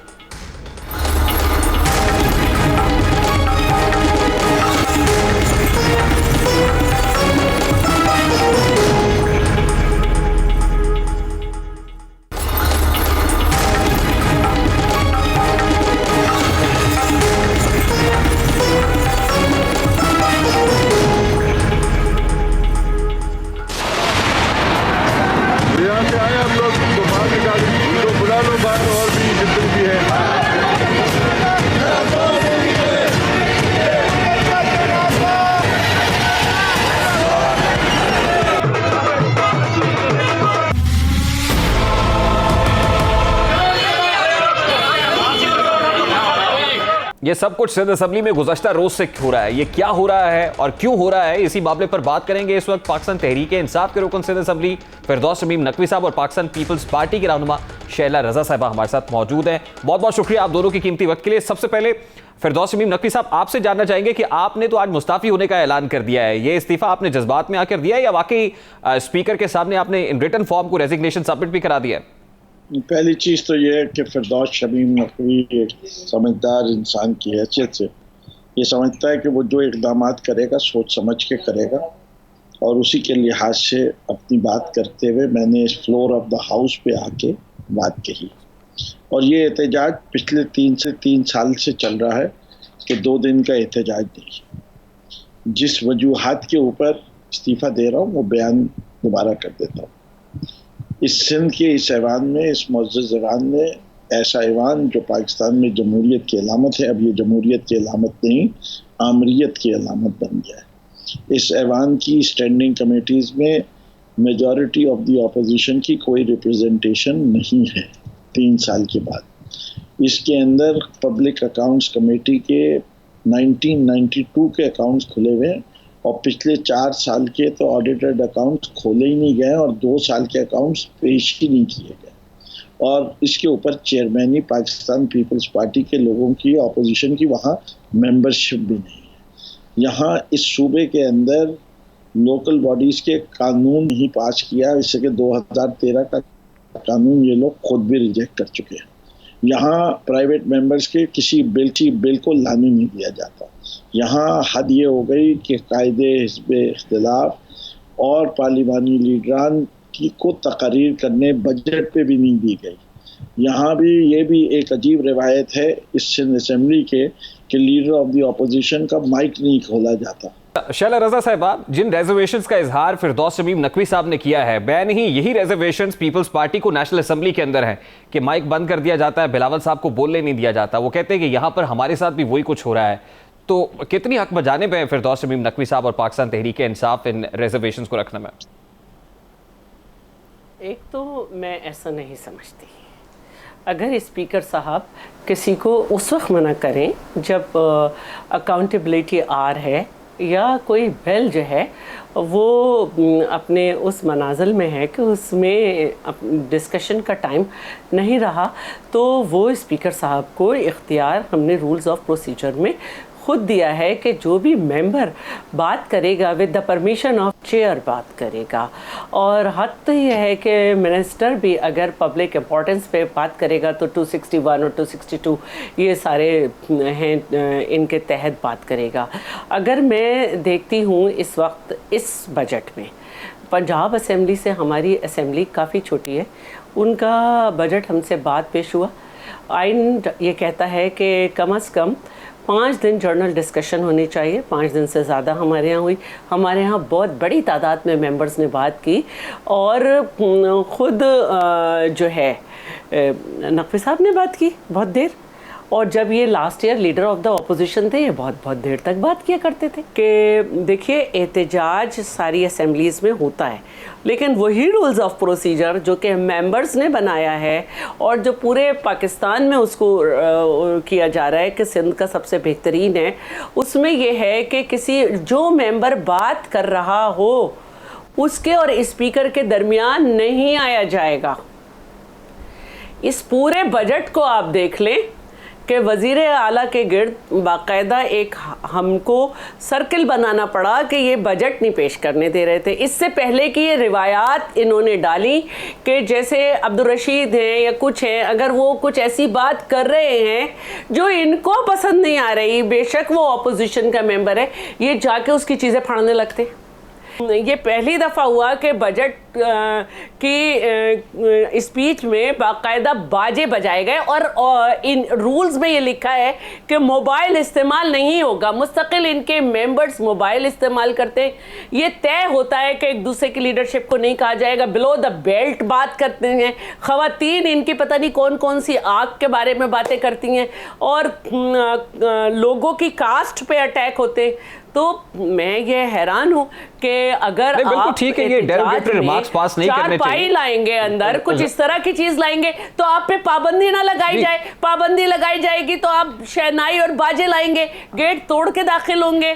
ये सब कुछ सिंध असेंबली में गुज़श्ता रोज से हो रहा है। ये क्या हो रहा है और क्यों हो रहा है, इसी मामले पर बात करेंगे। इस वक्त पाकिस्तान तहरीक इंसाफ के रुकन सिंध असेंबली फिरदौस शमीम नकवी साहब और पाकिस्तान पीपल्स पार्टी के रहनुमा शैला रजा साहिबा हमारे साथ मौजूद हैं। बहुत शुक्रिया आप दोनों की कीमती वक्त के लिए। सबसे पहले फिरदौस शमीम नकवी साहब, आपसे जानना चाहेंगे कि आपने तो आज मुस्ताफी होने का ऐलान कर दिया है। ये इस्तीफा आपने जज्बात में आकर दिया है या वाकई स्पीकर के सामने आपने इन रिटन फॉर्म को रेजिग्नेशन सबमिट भी करा दिया है? पहली चीज़ तो ये है कि फिरदौस शमीम नकवी एक समझदार इंसान की हैसियत से ये समझता है कि वो जो इक़दाम करेगा सोच समझ के करेगा, और उसी के लिहाज से अपनी बात करते हुए मैंने इस फ्लोर ऑफ द हाउस पे आके बात कही। और ये एहतजाज पिछले 3 साल से चल रहा है कि 2 दिन का एहतजाज नहीं। जिस वजूहात के ऊपर इस्तीफ़ा दे रहा हूँ वो बयान दोबारा कर देता हूँ। इस सिंध के इस ऐवान में, इस मुअज़्ज़ज़ ऐवान में, ऐसा ऐवान जो पाकिस्तान में जमहूरियत की अलामत है, अब ये जमहूरियत की अलामत नहीं आमरीत की अलामत बन गया है। इस ऐवान की स्टैंडिंग कमेटीज़ में मेजॉरिटी ऑफ द अपोजिशन की कोई रिप्रेजेंटेशन नहीं है 3 साल के बाद। इसके अंदर पब्लिक अकाउंट्स कमेटी के 1992 के अकाउंट्स खुले हुए हैं और पिछले 4 साल के तो ऑडिटेड अकाउंट्स खोले ही नहीं गए और 2 साल के अकाउंट्स पेश ही नहीं किए गए। और इसके ऊपर चेयरमैनी पाकिस्तान पीपल्स पार्टी के लोगों की, अपोजिशन की वहाँ मेंबरशिप भी नहीं है। यहाँ इस सूबे के अंदर लोकल बॉडीज़ के कानून ही पास किया, इससे कि 2013 का कानून ये लोग खुद भी रिजेक्ट कर चुके हैं। यहाँ प्राइवेट मेंबर्स के किसी बिल को लाने नहीं दिया जाता। यहाँ हद ये हो गई कि कायदे हिज़्ब इख्तिलाफ और पार्लिमानी लीडरान की को तकरीर करने बजट पे भी नहीं दी गई। यहाँ भी ये भी एक अजीब रिवायत है इस सिंध असेंबली के कि लीडर ऑफ द अपोजिशन का माइक नहीं खोला जाता। शैला रजा साहिबा, जिन रिजर्वेशंस का इजहार फिरदौस शमीम नकवी साहब ने किया है, बैन ही यही रिजर्वेशंस पीपल्स पार्टी को नेशनल असेंबली के अंदर है कि माइक बंद कर दिया जाता है, बिलावल साहब को बोलने नहीं दिया जाता। वो कहते हैं कि यहाँ पर हमारे साथ भी वही कुछ हो रहा है। तो कितनी हक बजाने पे फिरदौस शमीम नकवी साहब और पाकिस्तान तहरीक इंसाफ इन रिजर्वेशंस को रखने में? एक तो मैं ऐसा नहीं समझती, अगर स्पीकर साहब किसी को उस वक्त मना करें जब अकाउंटेबिलिटी आर है या कोई बिल जो है वो अपने उस मनाजिल में है कि उसमें डिस्कशन का टाइम नहीं रहा, तो वो स्पीकर साहब को इख्तियार हमने रूल्स ऑफ प्रोसीजर में खुद दिया है कि जो भी मेंबर बात करेगा with the permission of chair बात करेगा। और हद तो यह है कि मिनिस्टर भी अगर पब्लिक इम्पोर्टेंस पे बात करेगा तो 261 और 262 ये सारे हैं, इनके तहत बात करेगा। अगर मैं देखती हूँ इस वक्त इस बजट में पंजाब असेंबली से हमारी असेंबली काफ़ी छोटी है, उनका बजट हमसे बाद पेश हुआ आइन ये कहता है कि कम से कम 5 दिन जर्नल डिस्कशन होनी चाहिए। 5 दिन से ज़्यादा हमारे यहाँ हुई। हमारे यहाँ बहुत बड़ी तादाद में मेंबर्स ने बात की और ख़ुद जो है नकवी साहब ने बात की बहुत देर। और जब ये last year leader of the opposition थे, ये बहुत देर तक बात किया करते थे कि देखिए एहतजाज सारी असेंबलीज़ में होता है, लेकिन वही रूल्स ऑफ प्रोसीजर जो कि मेंबर्स ने बनाया है और जो पूरे पाकिस्तान में उसको किया जा रहा है कि सिंध का सबसे बेहतरीन है, उसमें ये है कि किसी जो मेंबर बात कर रहा हो उसके और स्पीकर के दरमियान नहीं आया जाएगा। इस पूरे बजट को आप देख लें कि वज़ीर आला के गिर्द बाकायदा एक हमको सर्किल बनाना पड़ा कि ये बजट नहीं पेश करने दे रहे थे। इससे पहले कि ये रिवायात इन्होंने डाली कि जैसे अब्दुल रशीद हैं या कुछ हैं, अगर वो कुछ ऐसी बात कर रहे हैं जो इनको पसंद नहीं आ रही, बेशक वो अपोजिशन का मेंबर है, ये जाके उसकी चीज़ें फाड़ने लगते। ये पहली दफ़ा हुआ कि बजट की स्पीच में बाकायदा बाजे बजाए गए और इन रूल्स में ये लिखा है कि मोबाइल इस्तेमाल नहीं होगा। मुस्तकिल इनके मेंबर्स मोबाइल इस्तेमाल करते हैं। ये तय होता है कि एक दूसरे की लीडरशिप को नहीं कहा जाएगा। बिलो द बेल्ट बात करते हैं। ख़वातीन इनकी पता नहीं कौन कौन सी आग के बारे में बातें करती हैं और लोगों की कास्ट पे अटैक होते हैं। तो मैं ये हैरान हूँ कि अगर आप ठीक है, ये डेरोगेटरी रिमार्क्स पास नहीं करने चाहिए, लाएंगे अंदर कुछ इस तरह की चीज लाएंगे तो आप पे पाबंदी ना लगाई जाए। पाबंदी लगाई जाएगी तो आप शहनाई और बाजे लाएंगे, गेट तोड़ के दाखिल होंगे।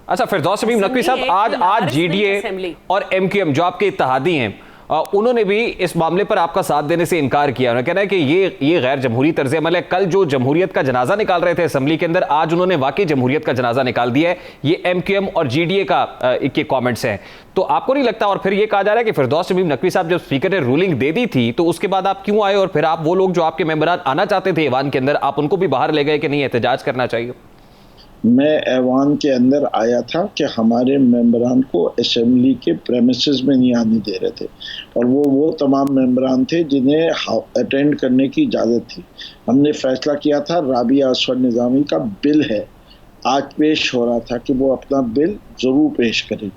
अच्छा फिरदौस शमीम नकवी साहब, आज जीडीए और एमक्यूएम जो आपके इत्तेहादी हैं, उन्होंने भी इस मामले पर आपका साथ देने से इनकार किया। उन्होंने कहना है कि ये गैर जमहूरी तर्ज अमल है। कल जो जमहूरियत का जनाजा निकाल रहे थे असेंबली के अंदर, आज उन्होंने वाकई जमहूरियत का जनाजा निकाल दिया है। ये एमक्यूएम और जीडीए का के कमेंट्स हैं। तो आपको नहीं लगता, और फिर ये कहा जा रहा है कि फिरदौस शमीम नकवी साहब जब स्पीकर ने रूलिंग दे दी थी तो उसके बाद आप क्यों आए और फिर आप वो लोग जो आपके मेंबरान आना चाहते थे ऐवान के अंदर, आप उनको भी बाहर ले गए कि नहीं एहतजाज करना चाहिए? मैं ऐवान के अंदर आया था कि हमारे मेंबरान को असेंबली के प्रेमिसेस में नहीं आने दे रहे थे और वो तमाम मेंबरान थे जिन्हें अटेंड करने की इजाज़त थी। हमने फैसला किया था राबिया असफर निज़ामी का बिल है, आज पेश हो रहा था कि वो अपना बिल ज़रूर पेश करेगी।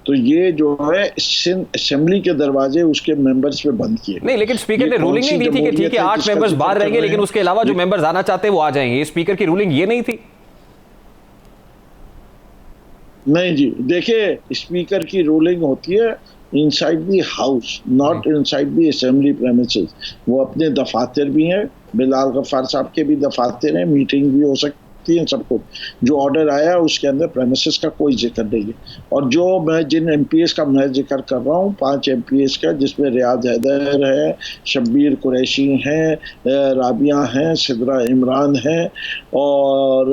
तो ये जो है असेंबली के दरवाजे उसके मेंबर्स पे बंद किए नहीं, लेकिन स्पीकर ने रूलिंग नहीं दी थी कि ठीक है 8 मेंबर्स बाहर रहेंगे लेकिन उसके अलावा जो मेंबर्स आना चाहते हैं वो आ जाएंगे। स्पीकर की रूलिंग ये नहीं थी? नहीं जी, देखिए स्पीकर की रूलिंग होती है inside the house, not inside the assembly premises. वो अपने दफातर भी हैं, बिलाल गफ्फार साहब के भी दफातर हैं, मीटिंग भी हो सकती है, सब कुछ। जो ऑर्डर आया उसके अंदर प्रेमिसेस का कोई जिक्र नहीं है। और जो मैं जिन एमपीएस का मैं जिक्र कर रहा हूँ, 5 एमपीएस का, जिसमें रियाज हैदर है, शब्बीर कुरैशी हैं, राबिया हैं, सिद्रा इमरान हैं और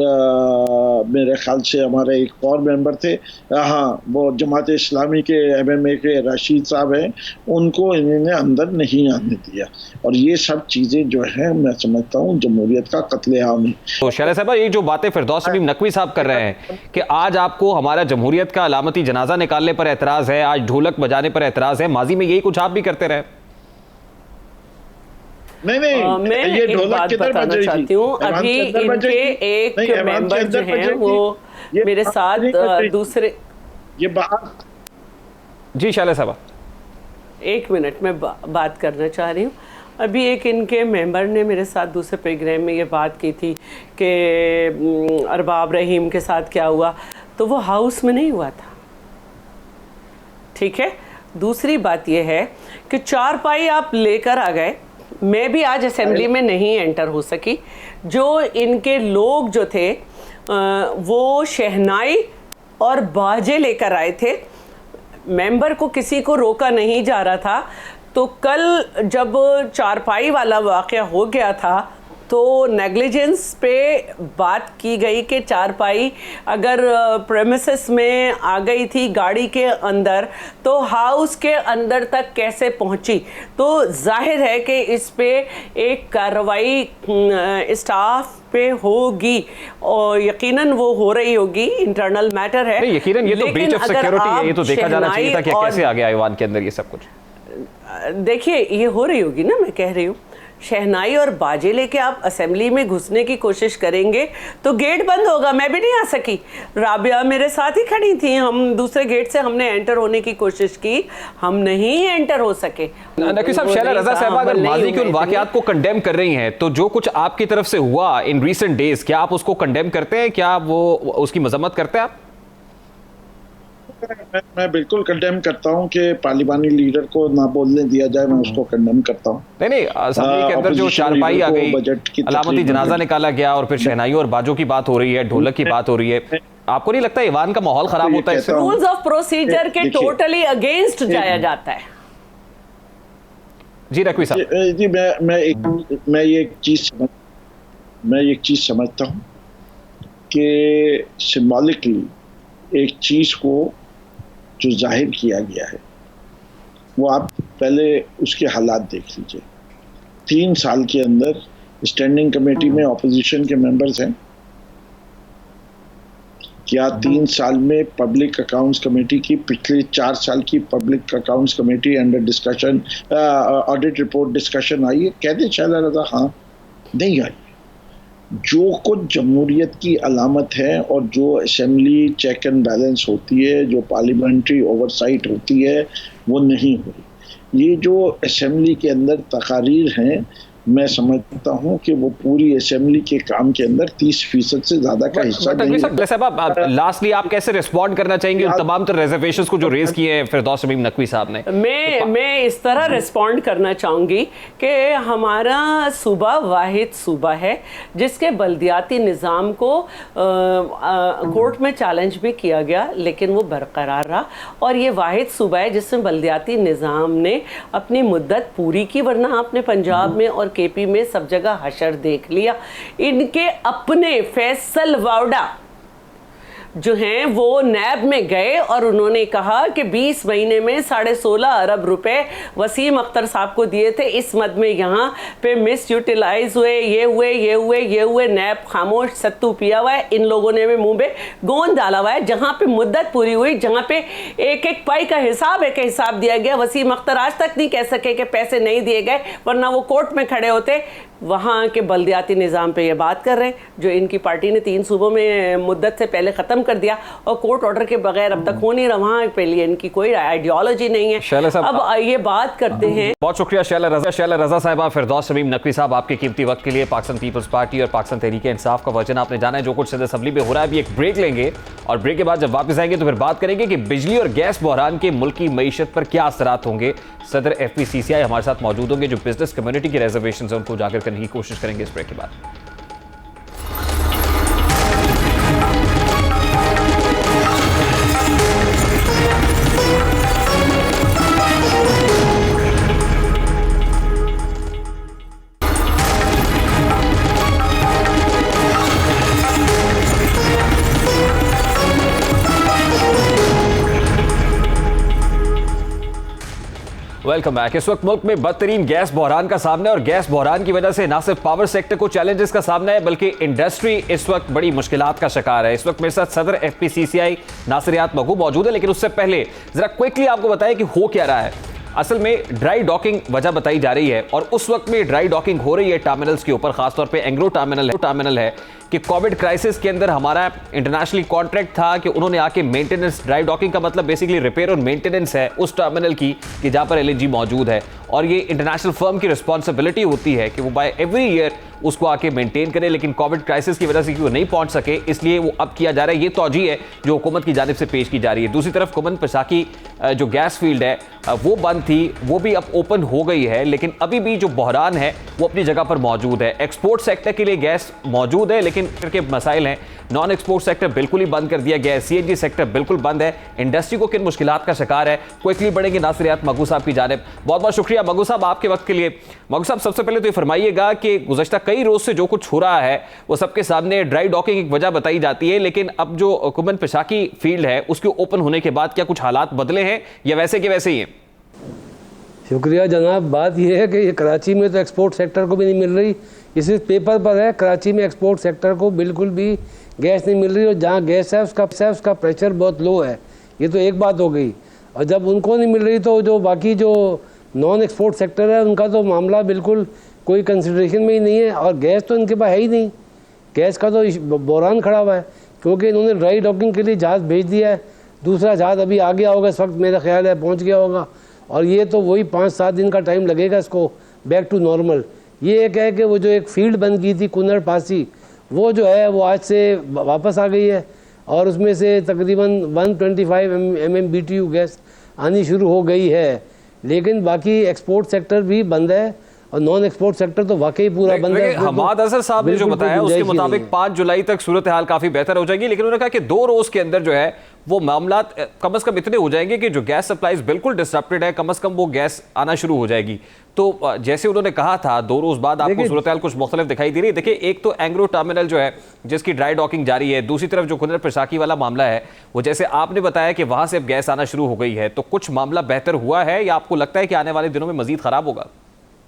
मेरे ख्याल से हमारे एक और मेंबर थे, हाँ वो जमात इस्लामी के MMA के रशीद साहब हैं, उनको इन्होंने अंदर नहीं आने दिया। और ये सब चीज़ें जो हैं मैं समझता हूँ जमहूरियत का कत्लेआम है। तो शहर साहब, ये जो बातें फिरदौस शमीम नकवी साहब कर रहे हैं कि आज आपको हमारा जमहूरियत का अलामती जनाजा निकालने पर एतराज है, आज ढोलक बजाने पर एतराज है, माजी में यही कुछ आप भी करते रहे? नहीं मैं ये एक बात बताना चाहती हूँ। अभी इनके एक मेंबर जो हैं वो मेरे साथ दूसरे ये बात जी शाले साहब 1 मिनट में बात करना चाह रही हूँ। अभी एक इनके मेंबर ने मेरे साथ दूसरे प्रोग्राम में ये बात की थी कि अरबाब रहीम के साथ क्या हुआ, तो वो हाउस में नहीं हुआ था, ठीक है। दूसरी बात ये है कि 4 पाई आप लेकर आ गए, मैं भी आज असेंबली में नहीं एंटर हो सकी। जो इनके लोग जो थे वो शहनाई और बाजे लेकर आए थे, मेंबर को किसी को रोका नहीं जा रहा था। तो कल जब 4 पाई वाला वाक़या हो गया था तो नेग्लिजेंस पे बात की गई कि 4 पाई अगर प्रेमिसेस में आ गई थी गाड़ी के अंदर तो हाउस के अंदर तक कैसे पहुंची। तो जाहिर है कि इस पे एक कार्रवाई स्टाफ पे होगी और यकीनन वो हो रही होगी, इंटरनल मैटर है। यकीनन ये तो ब्रीच ऑफ सिक्योरिटी है, ये तो देखा जाना चाहिए था कि कैसे आ गया ऐवान के अंदर ये सब कुछ। देखिए ये हो रही होगी ना, मैं कह रही हूँ शहनाई और बाजे लेके आप असेंबली में घुसने की कोशिश करेंगे तो गेट बंद होगा। मैं भी नहीं आ सकी, राबिया मेरे साथ ही खड़ी थी, हम दूसरे गेट से हमने एंटर होने की कोशिश की, हम नहीं एंटर हो सके। नकवी साहब, शैला रजा साहब अगर माजी के उन वाकयात को कंडेम कर रही हैं तो जो कुछ आपकी तरफ से हुआ इन रीसेंट डेज, क्या आप उसको कंडेम करते हैं? क्या वो उसकी मजम्मत करते हैं आप? मैं बिल्कुल कंडेम करता हूं कि पार्लिमानी लीडर को ना बोलने दिया जाए, मैं उसको कंडेम करता हूं। नहीं, असेंबली के अंदर जो चारपाई आ गई, अलामती जनाजा निकाला गया और फिर शहनाइयों और बाजों की बात हो रही है, ढोलक की बात हो रही है, आपको नहीं लगता ईवान का माहौल खराब होता है? रूल्स ऑफ प्रोसीजर के टोटली अगेंस्ट जाया जाता है। जी नकवी साहब। जी मैं एक चीज समझता हूं कि सिंबॉलिकली एक चीज को जो जाहिर किया गया है वो आप पहले उसके हालात देख लीजिए। 3 साल के अंदर स्टैंडिंग कमेटी में ऑपोजिशन के मेंबर्स हैं क्या? 3 साल में पब्लिक अकाउंट्स कमेटी की, पिछले 4 साल की public accounts committee under discussion, audit report discussion I है? कहते शैला रजा हाँ, नहीं आई। जो कुछ जमहूरियत की अलामत है और जो असेंबली चेक एंड बैलेंस होती है, जो पार्लियामेंट्री ओवरसाइट होती है, वो नहीं हुई। ये जो असेंबली के अंदर तकारीर हैं, मैं समझता हूं कि वो पूरी असेंबली के काम के अंदर 30% से ज्यादा का हिस्सा नहीं है। लास्टली आप कैसे रिस्पॉन्ड करना चाहेंगे उन तमाम तरह रिजर्वेशंस को जो रेज किए हैं फिरदौस शमीम नकवी साहब ने? मैं इस तरह रिस्पॉन्ड करना चाहूँगी कि हमारा सूबा वाहिद सूबा है जिसके बल्दियाती निज़ाम को कोर्ट में चैलेंज भी किया गया लेकिन वो बरकरार रहा, और ये वाहिद सूबा है जिसमें बल्दियाती निज़ाम ने अपनी मुद्दत पूरी की, वरना आपने पंजाब में और केपी में सब जगह हशर देख लिया। इनके अपने फैसल वावडा जो हैं वो नैब में गए और उन्होंने कहा कि 20 महीने में 16.5 अरब रुपए वसीम अख्तर साहब को दिए थे, इस मद में यहाँ पे मिस यूटिलाइज हुए, ये हुए, नैब खामोश, सत्तू पिया हुआ है, इन लोगों ने भी मुंह पे गोंद डाला हुआ है। जहाँ पे मुद्दत पूरी हुई, जहाँ पे एक पाई का हिसाब दिया गया, वसीम अख्तर आज तक नहीं कह सके कि पैसे नहीं दिए गए, वरना वो कोर्ट में खड़े होते। वहाँ के बल्दियाती निज़ाम पे ये बात कर रहे हैं जो इनकी पार्टी ने 3 सूबों में मुद्दत से पहले ख़त्म कर दिया और कोर्ट ऑर्डर के बगैर अब तक हो नहीं रहा। वहाँ पे लिए इनकी कोई आइडियोलॉजी नहीं है। अब ये बात करते हैं। बहुत शुक्रिया शैला रजा साहिबा, फिरदौस शमीम नकवी साहब, आपके कीमती वक्त के लिए। पाकिस्तान पीपल्स पार्टी और पाकिस्तान तहरीक-ए-इंसाफ का वर्जन आपने जाना है, जो कुछ असेंबली में हो रहा है। अभी एक ब्रेक लेंगे और ब्रेक के बाद जब वापस आएंगे तो फिर बात करेंगे कि बिजली और गैस बहरान के मुल्की मईशत पर क्या असरात होंगे। सदर FPCCI हमारे साथ मौजूद होंगे, जो बिजनेस कम्युनिटी की रिजर्वेशन है उनको उजागर करने की कोशिश करेंगे इस ब्रेक के बाद। Welcome back. इस वक्त मुल्क में बदतरीन गैस बहरान का सामना है और गैस बहरान की वजह से न सिर्फ पावर सेक्टर को चैलेंजेस का सामना है बल्कि इंडस्ट्री इस वक्त बड़ी मुश्किलात का शिकार है। इस वक्त मेरे साथ सदर FPCCI नासिर मगू मौजूद है, लेकिन उससे पहले जरा क्विकली आपको बताएं कि हो क्या रहा है। असल में ड्राई डॉकिंग वजह बताई जा रही है और उस वक्त में ड्राई डॉकिंग हो रही है टर्मिनल्स के ऊपर, खासतौर पे एंग्रो टर्मिनल है कि कोविड क्राइसिस के अंदर हमारा इंटरनेशनली कॉन्ट्रैक्ट था कि उन्होंने आके मेंटेनेंस, ड्राई डॉकिंग का मतलब बेसिकली रिपेयर और मेंटेनेंस है उस टर्मिनल की कि जहां पर LNG मौजूद है, और ये इंटरनेशनल फर्म की रिस्पॉन्सिबिलिटी होती है कि वो बाय एवरी ईयर उसको आके मेंटेन करे, लेकिन कोविड क्राइसिस की वजह से वो नहीं पहुंच सके, इसलिए वो अब किया जा रहा है। ये तौजी है जो हुकूमत की जानिब से पेश की जा रही है। दूसरी तरफ कुमन पशाकी जो गैस फील्ड है वो बंद थी, वो भी अब ओपन हो गई है, लेकिन अभी भी जो बहरान है वो अपनी जगह पर मौजूद है। एक्सपोर्ट सेक्टर के लिए गैस मौजूद है लेकिन के मसाइल हैं। नॉन एक्सपोर्ट सेक्टर बिल्कुल ही बंद कर दिया गया है, CNG सेक्टर बिल्कुल बंद है। इंडस्ट्री को किन मुश्किलात का शिकार है, क्विकली बढ़ेंगे नासिर मगू साहब की जानिब। बहुत बहुत शुक्रिया मगू साहब आपके वक्त के लिए। मगू साहब, सबसे पहले तो ये फरमाइएगा कि गुज़श्ता कई रोज से जो कुछ हो रहा है वो सबके सामने ड्राई डॉकिंग एक वजह बताई जाती है, लेकिन अब जो कुमन पशाकी फील्ड है उसके ओपन होने के बाद क्या कुछ हालात बदले हैं या वैसे के वैसे ही हैं? शुक्रिया जनाब। बात यह है कि ये कराची में तो एक्सपोर्ट सेक्टर को भी नहीं मिल रही, इसी पेपर पर है कराची में एक्सपोर्ट सेक्टर को बिल्कुल भी गैस नहीं मिल रही, और जहाँ गैस है उसका प्रेशर बहुत लो है। ये तो एक बात हो गई, और जब उनको नहीं मिल रही तो जो बाकी जो नॉन एक्सपोर्ट सेक्टर है उनका तो मामला बिल्कुल कोई कंसिडरेशन में ही नहीं है। और गैस तो इनके पास है ही नहीं, गैस का तो बहरान खड़ा हुआ है, क्योंकि इन्होंने ड्राई डॉकिंग के लिए जहाज़ भेज दिया है, दूसरा जहाज़ अभी आ गया होगा, इस वक्त मेरा ख्याल है पहुंच गया होगा, और ये तो वही 5-7 दिन का टाइम लगेगा इसको बैक टू नॉर्मल। ये एक है कि वो जो एक फील्ड बंद की थी कुन्नड़ पासी, वो जो है वो आज से वापस आ गई है, और उसमें से तकरीबन 125 MMBTU गैस आनी शुरू हो गई है। लेकिन बाकी एक्सपोर्ट सेक्टर भी बंद है, और नॉन एक्सपोर्ट सेक्टर तो वाकई पूरा बंद है। हमाद अजहर साहब ने जो बताया उसके मुताबिक 5 जुलाई तक सूरत हाल काफी बेहतर हो जाएगी, लेकिन उन्होंने कहा कि 2 रोज के अंदर जो है वो मामला कम से कम इतने हो जाएंगे कि जो गैस सप्लाईज बिल्कुल डिसरप्टेड है, कम से कम वो गैस आना शुरू हो जाएगी। तो जैसे उन्होंने कहा था 2 रोज बाद आपको सूरत हाल कुछ मुख्तलिफ दिखाई दे रही है। देखिए, एक तो एंग्रो टर्मिनल जो है जिसकी ड्राई डॉकिंग जारी है, दूसरी तरफ जो कुन्नड़ प्रशाकी वाला मामला है वो जैसे आपने बताया कि वहां से अब गैस आना शुरू हो गई है, तो कुछ मामला बेहतर हुआ है या आपको लगता है कि आने वाले दिनों में मजीद खराब होगा?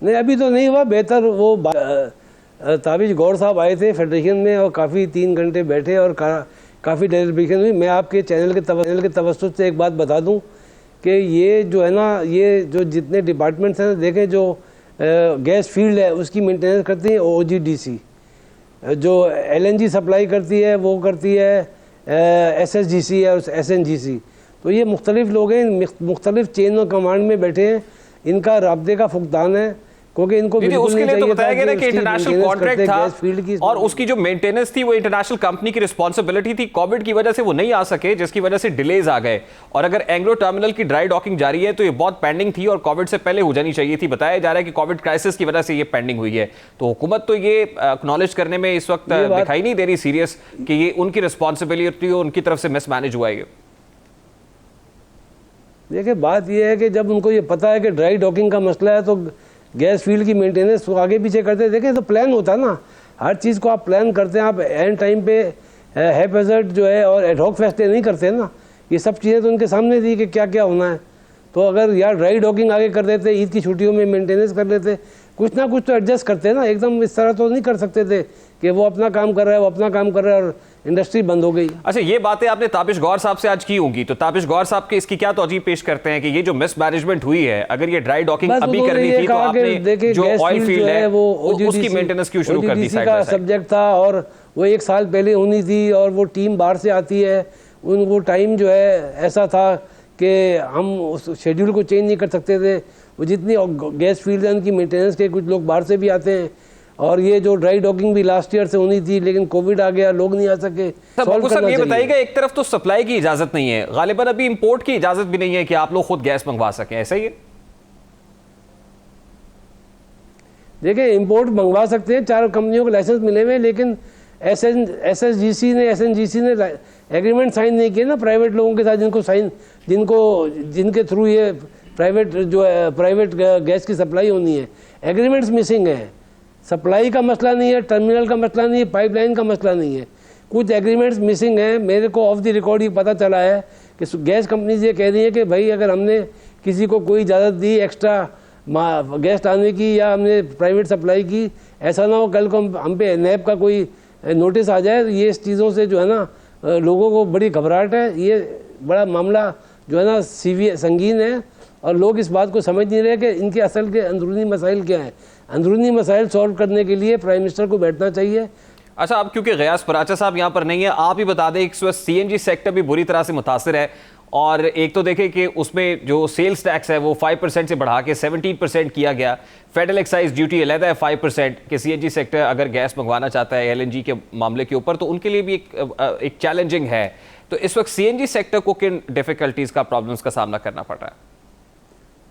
नहीं, अभी तो नहीं हुआ बेहतर। वो ताबिश गौर साहब आए थे फेडरेशन में और काफ़ी 3 घंटे बैठे और काफ़ी डेलिब्रेशन हुई। मैं आपके चैनल के तवज्जुह से एक बात बता दूं कि ये जो है ना, ये जो जितने डिपार्टमेंट्स हैं, देखें जो गैस फील्ड है उसकी मेंटेनेंस करती है OGDC, जो LNG सप्लाई करती है वो करती है SSGC और SNGC। तो ये मुख्तलिफ लोग हैं, मुख्तलिफ चेन और कमांड में बैठे हैं, इनका राब्ते का फुकदान है, क्योंकि इनको उसके लिए तो बताया गया कि इंटरनेशनल कॉन्ट्रैक्ट था और उसकी जो मेंटेनेंस थी वो इंटरनेशनल कंपनी की रिस्पांसिबिलिटी थी। कोविड की वजह से वो नहीं आ सके, जिसकी वजह से डिलेज आ गए। और अगर एंग्रो टर्मिनल की ड्राई डॉकिंग जारी है तो ये बहुत पेंडिंग थी और कोविड से पहले हो जानी चाहिए थी। बताया जा रहा है कि कोविड क्राइसिस की वजह से ये पेंडिंग हुई है। तो हुकूमत तो ये एक्नॉलेज करने में इस वक्त दिखाई नहीं दे रही सीरियस कि ये उनकी रिस्पॉन्सिबिलिटी और उनकी तरफ से मिसमैनेज हुआ है। देखिए, बात यह है कि जब उनको ये पता है कि ड्राई डॉकिंग का मसला है तो गैस फील्ड की मेंटेनेंस तो आगे पीछे करते हैं। देखें, तो प्लान होता है ना, हर चीज़ को आप प्लान करते हैं, आप एंड टाइम पे हैपहैज़र्ड जो है और एडहॉक फैसले नहीं करते हैं ना। ये सब चीज़ें तो उनके सामने थी कि क्या क्या होना है। तो अगर यार ड्राई डॉकिंग आगे कर देते, ईद की छुट्टियों में मेंटेनेंस कर लेते, कुछ ना कुछ तो एडजस्ट करते हैं ना। एकदम इस तरह तो नहीं कर सकते थे कि वो अपना काम कर रहा है, वो अपना काम कर रहा है और इंडस्ट्री बंद हो गई। अच्छा, ये बातें आपने ताबिश गौर साहब से आज की होंगी, तो ताबिश गौर साहब के इसकी क्या तौजीह पेश करते हैं कि ये जो मिसमैनेजमेंट हुई है, अगर ये ड्राई डॉकिंग अभी करनी थी तो आपने जो ऑयल फील्ड है वो उसकी मेंटेनेंस क्यों शुरू कर दी? OGDC का सब्जेक्ट था और वो 1 साल पहले होनी थी, और वो टीम बाहर से आती है, वो टाइम जो है ऐसा था कि हम उस शेड्यूल को चेंज नहीं कर सकते थे। वो जितनी गैस फील्ड है उनकी मेंटेनेंस के कुछ लोग बाहर से भी आते हैं, और ये जो ड्राई डॉकिंग भी लास्ट ईयर से होनी थी, लेकिन कोविड आ गया, लोग नहीं आ सके। सब ये बताइएगा, एक तरफ तो सप्लाई की इजाजत नहीं है, गालिबन अभी इंपोर्ट की इजाजत भी नहीं है कि आप लोग खुद गैस मंगवा सकें, ऐसा ही है? देखिए, इंपोर्ट मंगवा सकते हैं, 4 कंपनियों को लाइसेंस मिले हुए, लेकिन SNGC ने एग्रीमेंट साइन नहीं किए ना प्राइवेट लोगों के साथ, जिनके थ्रू ये प्राइवेट गैस की सप्लाई होनी है। एग्रीमेंट्स मिसिंग है। सप्लाई का मसला नहीं है, टर्मिनल का मसला नहीं है, पाइपलाइन का मसला नहीं है, कुछ एग्रीमेंट्स मिसिंग है। मेरे को ऑफ द रिकॉर्ड ये पता चला है कि गैस कंपनीज ये कह रही है कि भाई अगर हमने किसी को कोई इजाज़त दी एक्स्ट्रा गैस लाने की या हमने प्राइवेट सप्लाई की, ऐसा ना हो कल को हम पे नैब का कोई नोटिस आ जाए। ये इस चीज़ों से जो है ना लोगों को बड़ी घबराहट है। ये बड़ा मामला जो है ना संगीन है, और लोग इस बात को समझ नहीं रहे कि इनके असल के अंदरूनी मसाइल क्या हैं। अंदरूनी मसाइल सॉल्व करने के लिए प्राइम मिनिस्टर को बैठना चाहिए। अच्छा, अब क्योंकि गयास पराचा साहब यहाँ पर नहीं है, आप ही बता दें, इस वक्त CNG सेक्टर भी बुरी तरह से मुतासिर है, और एक तो देखें कि उसमें जो सेल्स टैक्स है वो 5% से बढ़ा के 17% किया गया। फेडरल एक्साइज ड्यूटी अलग है 5% कि CNG सेक्टर अगर गैस मंगवाना चाहता है LNG के मामले के ऊपर, तो उनके लिए भी एक चैलेंजिंग है। तो इस वक्त CNG सेक्टर को किन डिफिकल्टीज का, प्रॉब्लम्स का सामना करना पड़ रहा है?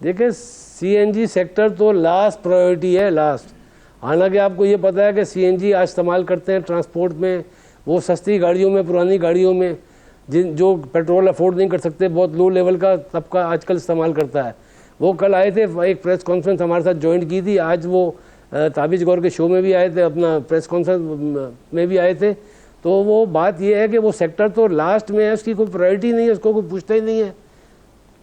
देखिए, CNG सेक्टर तो लास्ट प्रायोरिटी है, लास्ट। हालांकि आपको ये पता है कि CNG आज इस्तेमाल करते हैं ट्रांसपोर्ट में, वो सस्ती गाड़ियों में, पुरानी गाड़ियों में, जो पेट्रोल अफोर्ड नहीं कर सकते, बहुत लो लेवल का तबका आजकल इस्तेमाल करता है। वो कल आए थे, एक प्रेस कॉन्फ्रेंस हमारे साथ ज्वाइन की थी। आज वो ताबिश गौर के शो में भी आए थे, अपना प्रेस कॉन्फ्रेंस में भी आए थे। तो वो बात ये है कि वो सेक्टर तो लास्ट में है, उसकी कोई प्रायोरिटी नहीं है, उसको कोई पूछता ही नहीं है।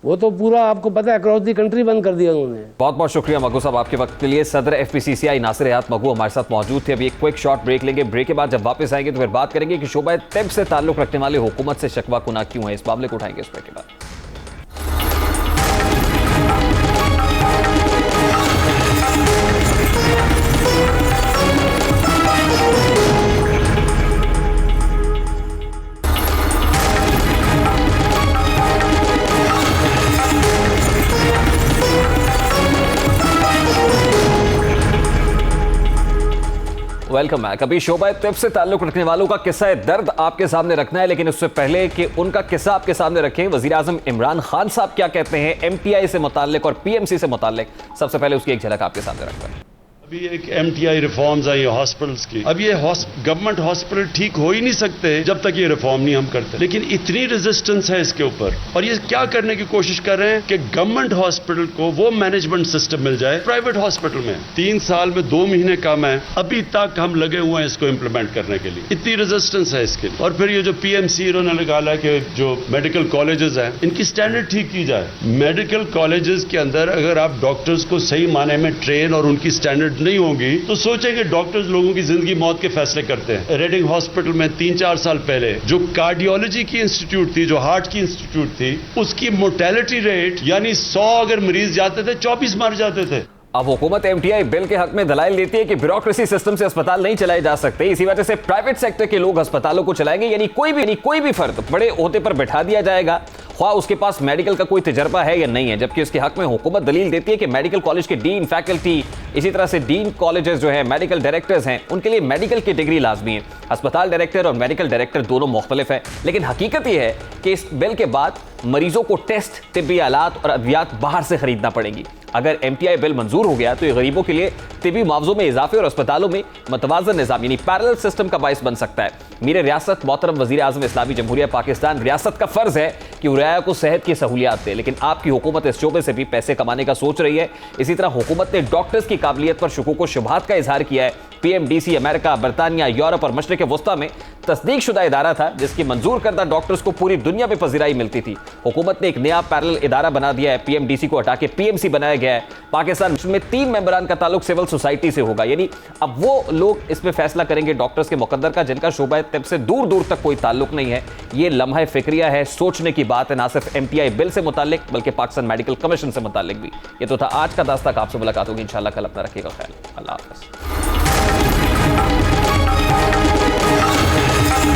वो तो पूरा आपको पता है अक्रॉस दी कंट्री बंद कर दिया उन्होंने। बहुत बहुत शुक्रिया मगू साहब आपके वक्त के लिए। सदर FPCCI नासिर हयात मगू हमारे साथ मौजूद थे। अभी एक क्विक शॉर्ट ब्रेक लेंगे, ब्रेक के बाद जब वापस आएंगे तो फिर बात करेंगे कि शोबा तिब से ताल्लुक रखने वाले हुकूमत से शकवा कुना क्यों है। इस मामले को उठाएंगे इस ब्रेक के बाद। Welcome back. अभी शोबा तिब से ताल्लुक रखने वालों का किस्सा दर्द आपके सामने रखना है, लेकिन उससे पहले कि उनका किस्सा आपके सामने रखें, वजीर आजम इमरान खान साहब क्या कहते हैं MTI से मुताल्लिक और PMC से मुताल्लिक, सबसे पहले उसकी एक झलक आपके सामने रखते हैं। अभी एक MTI रिफॉर्म्स आई है हॉस्पिटल्स की। अब ये गवर्नमेंट हॉस्पिटल ठीक हो ही नहीं सकते जब तक ये रिफॉर्म नहीं हम करते, लेकिन इतनी रेजिस्टेंस है इसके ऊपर, और ये क्या करने की कोशिश कर रहे हैं कि गवर्नमेंट हॉस्पिटल को वो मैनेजमेंट सिस्टम मिल जाए प्राइवेट हॉस्पिटल में। 3 साल में 2 महीने कम है, अभी तक हम लगे हुए हैं इसको इम्प्लीमेंट करने के लिए, इतनी रेजिस्टेंस है इसके लिए। और फिर ये जो PMC इन्होंने निकाला कि जो मेडिकल कॉलेजेस हैं इनकी स्टैंडर्ड ठीक की जाए। मेडिकल कॉलेजेस के अंदर अगर आप डॉक्टर्स को सही माने में ट्रेन और उनकी स्टैंडर्ड नहीं होगी तो सोचेंगे डॉक्टर्स लोगों की जिंदगी मौत के फैसले करते हैं। रेडिंग हॉस्पिटल में 3-4 साल पहले जो कार्डियोलॉजी की इंस्टीट्यूट थी, जो हार्ट की इंस्टीट्यूट थी, उसकी मोर्टेलिटी रेट यानी 100 अगर मरीज जाते थे 24 मर जाते थे। अब हुकूमत MTI बिल के हक में दलाइल देती है कि ब्यूरोक्रेसी सिस्टम से अस्पताल नहीं चलाए जा सकते, इसी वजह से प्राइवेट सेक्टर के लोग अस्पतालों को चलाएंगे, यानी कोई भी फर्द बड़े ओहदे पर बैठा दिया जाएगा, ख्वाह उसके पास मेडिकल का कोई तजर्बा है या नहीं है। जबकि उसके हक में हुकूमत दलील देती है कि मेडिकल कॉलेज के डीन, फैकल्टी, इसी तरह से डीन कॉलेजेस जो है, मेडिकल डायरेक्टर्स हैं, उनके लिए मेडिकल की डिग्री लाजमी है। अस्पताल डायरेक्टर और मेडिकल डायरेक्टर दोनों मुख्तलिफ है, लेकिन हकीकत यह है कि इस बिल के बाद मरीजों को टेस्ट, तिब्बी आलात और अद्वियात बाहर से खरीदना पड़ेंगी। अगर MTI बिल मंजूर हो गया तो ये गरीबों के लिए तिब्बी मुआवजों में इजाफे और अस्पतालों में मतवाज़न निज़ाम यानी पैरेलल सिस्टम का बाइस बन सकता है। मीर रियासत मोहतरम वज़ीर आज़म इस्लामी जमहूरिया पाकिस्तान रियासत का फ़र्ज़ है कि वो रियाया को सेहत की सहूलियात दे, लेकिन आपकी हुकूमत इस शोबे से भी पैसे कमाने का सोच रही है। इसी तरह हुकूमत ने डॉक्टर्स की काबिलियत पर शुकूक व शुबहात का इजहार किया है। PMDC अमेरिका, बरतानिया, यूरोप और मशरिक वस्ता में तस्दीक शुदा इदारा था जिसकी मंजूर करदा डॉक्टर्स को पूरी दुनिया में पजीराई मिलती थी। हुकूमत ने एक नया पैरेलल इदारा बना दिया है, PMDC को हटा के PMC बनाया गया है। पाकिस्तान में 3 मेंबरान का ताल्लुक सिविल सोसाइटी से होगा, यानी अब वो लोग इसमें फैसला करेंगे डॉक्टर्स के मुकद्दर का जिनका शोबा तिब से दूर दूर तक कोई ताल्लुक नहीं है। ये लम्हा फिक्रिया है, सोचने की बात है, ना सिर्फ MTI बिल से मुतालिक बल्कि पाकिस्तान मेडिकल कमीशन से मुतालिक भी। ये तो था आज का दास्ताक। आपसे मुलाकात होगी इंशाल्लाह कल। अपना रखिएगा ख्याल। अल्लाह हाफ़िज़।